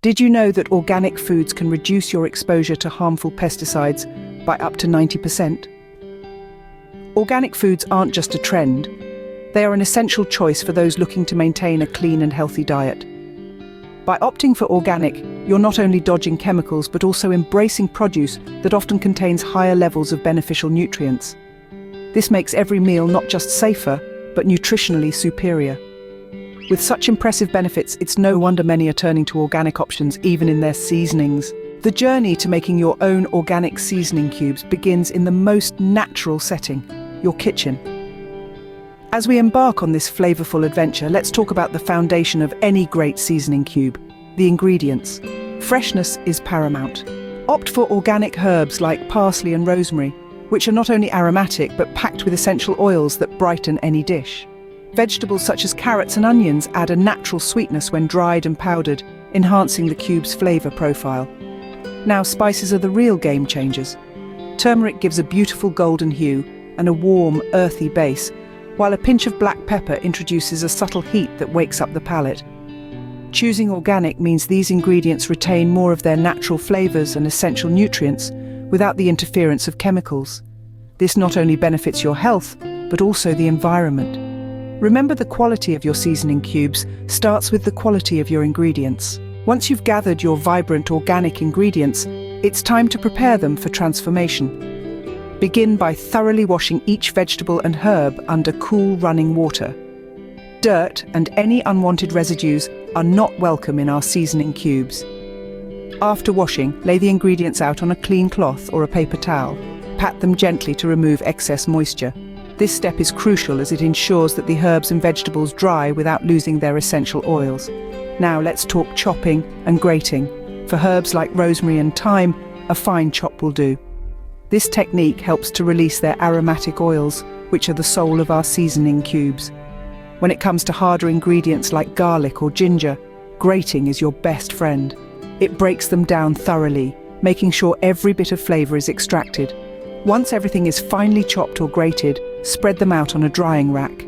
Did you know that organic foods can reduce your exposure to harmful pesticides by up to 90%? Organic foods aren't just a trend, they are an essential choice for those looking to maintain a clean and healthy diet. By opting for organic, you're not only dodging chemicals but also embracing produce that often contains higher levels of beneficial nutrients. This makes every meal not just safer, but nutritionally superior. With such impressive benefits, it's no wonder many are turning to organic options even in their seasonings. The journey to making your own organic seasoning cubes begins in the most natural setting, your kitchen. As we embark on this flavorful adventure, let's talk about the foundation of any great seasoning cube, the ingredients. Freshness is paramount. Opt for organic herbs like parsley and rosemary, which are not only aromatic but packed with essential oils that brighten any dish. Vegetables such as carrots and onions add a natural sweetness when dried and powdered, enhancing the cube's flavor profile. Now, spices are the real game changers. Turmeric gives a beautiful golden hue and a warm, earthy base, while a pinch of black pepper introduces a subtle heat that wakes up the palate. Choosing organic means these ingredients retain more of their natural flavors and essential nutrients without the interference of chemicals. This not only benefits your health, but also the environment. Remember, the quality of your seasoning cubes starts with the quality of your ingredients. Once you've gathered your vibrant organic ingredients, it's time to prepare them for transformation. Begin by thoroughly washing each vegetable and herb under cool running water. Dirt and any unwanted residues are not welcome in our seasoning cubes. After washing, lay the ingredients out on a clean cloth or a paper towel. Pat them gently to remove excess moisture. This step is crucial as it ensures that the herbs and vegetables dry without losing their essential oils. Now let's talk chopping and grating. For herbs like rosemary and thyme, a fine chop will do. This technique helps to release their aromatic oils, which are the soul of our seasoning cubes. When it comes to harder ingredients like garlic or ginger, grating is your best friend. It breaks them down thoroughly, making sure every bit of flavor is extracted. Once everything is finely chopped or grated, spread them out on a drying rack.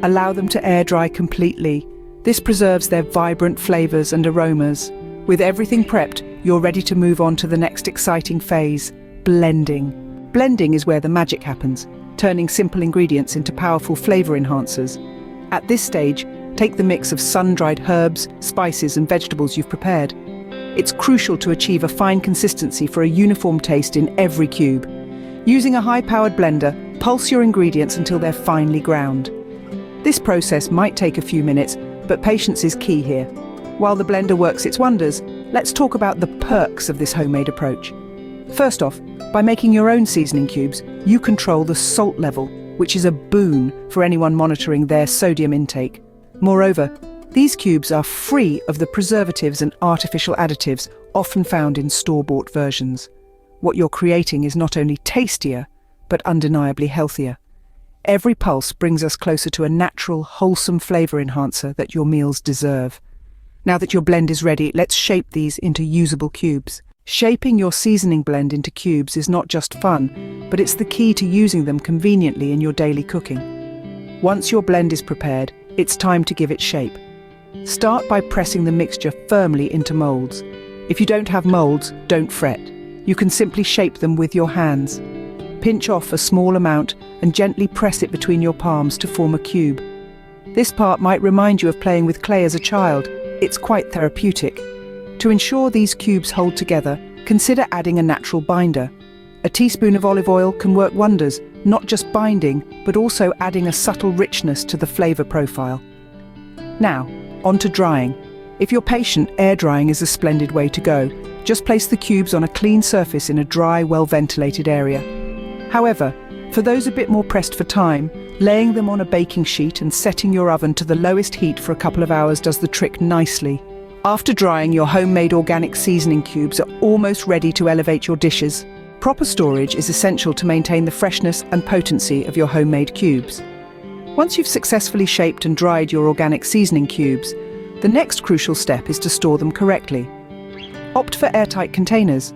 Allow them to air dry completely. This preserves their vibrant flavors and aromas. With everything prepped, you're ready to move on to the next exciting phase, blending. Blending is where the magic happens, turning simple ingredients into powerful flavor enhancers. At this stage, take the mix of sun-dried herbs, spices, and vegetables you've prepared. It's crucial to achieve a fine consistency for a uniform taste in every cube. Using a high-powered blender, pulse your ingredients until they're finely ground. This process might take a few minutes, but patience is key here. While the blender works its wonders, let's talk about the perks of this homemade approach. First off, by making your own seasoning cubes, you control the salt level, which is a boon for anyone monitoring their sodium intake. Moreover, these cubes are free of the preservatives and artificial additives often found in store-bought versions. What you're creating is not only tastier, but undeniably healthier. Every pulse brings us closer to a natural, wholesome flavor enhancer that your meals deserve. Now that your blend is ready, let's shape these into usable cubes. Shaping your seasoning blend into cubes is not just fun, but it's the key to using them conveniently in your daily cooking. Once your blend is prepared, it's time to give it shape. Start by pressing the mixture firmly into molds. If you don't have molds, don't fret. You can simply shape them with your hands. Pinch off a small amount and gently press it between your palms to form a cube. This part might remind you of playing with clay as a child. It's quite therapeutic. To ensure these cubes hold together, consider adding a natural binder. A teaspoon of olive oil can work wonders, not just binding, but also adding a subtle richness to the flavor profile. Now, on to drying. If you're patient, air drying is a splendid way to go. Just place the cubes on a clean surface in a dry, well-ventilated area. However, for those a bit more pressed for time, laying them on a baking sheet and setting your oven to the lowest heat for a couple of hours does the trick nicely. After drying, your homemade organic seasoning cubes are almost ready to elevate your dishes. Proper storage is essential to maintain the freshness and potency of your homemade cubes. Once you've successfully shaped and dried your organic seasoning cubes, the next crucial step is to store them correctly. Opt for airtight containers.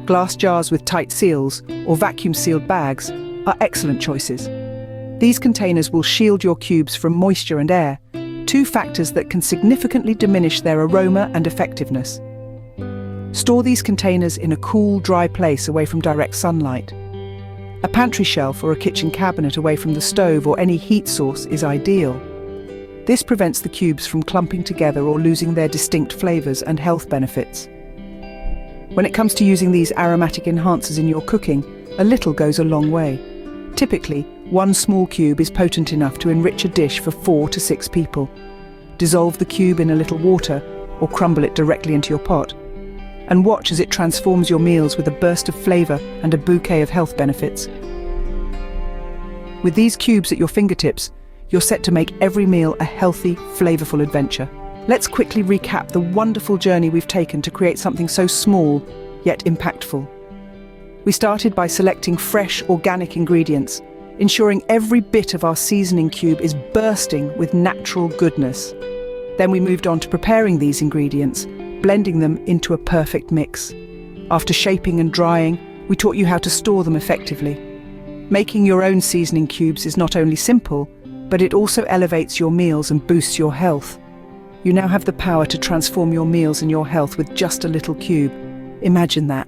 Glass jars with tight seals or vacuum-sealed bags are excellent choices. These containers will shield your cubes from moisture and air, two factors that can significantly diminish their aroma and effectiveness. Store these containers in a cool, dry place away from direct sunlight. A pantry shelf or a kitchen cabinet away from the stove or any heat source is ideal. This prevents the cubes from clumping together or losing their distinct flavors and health benefits. When it comes to using these aromatic enhancers in your cooking, a little goes a long way. Typically, one small cube is potent enough to enrich a dish for 4 to 6 people. Dissolve the cube in a little water or crumble it directly into your pot. And watch as it transforms your meals with a burst of flavor and a bouquet of health benefits. With these cubes at your fingertips, you're set to make every meal a healthy, flavorful adventure. Let's quickly recap the wonderful journey we've taken to create something so small, yet impactful. We started by selecting fresh, organic ingredients, ensuring every bit of our seasoning cube is bursting with natural goodness. Then we moved on to preparing these ingredients, blending them into a perfect mix. After shaping and drying, we taught you how to store them effectively. Making your own seasoning cubes is not only simple, but it also elevates your meals and boosts your health. You now have the power to transform your meals and your health with just a little cube. Imagine that.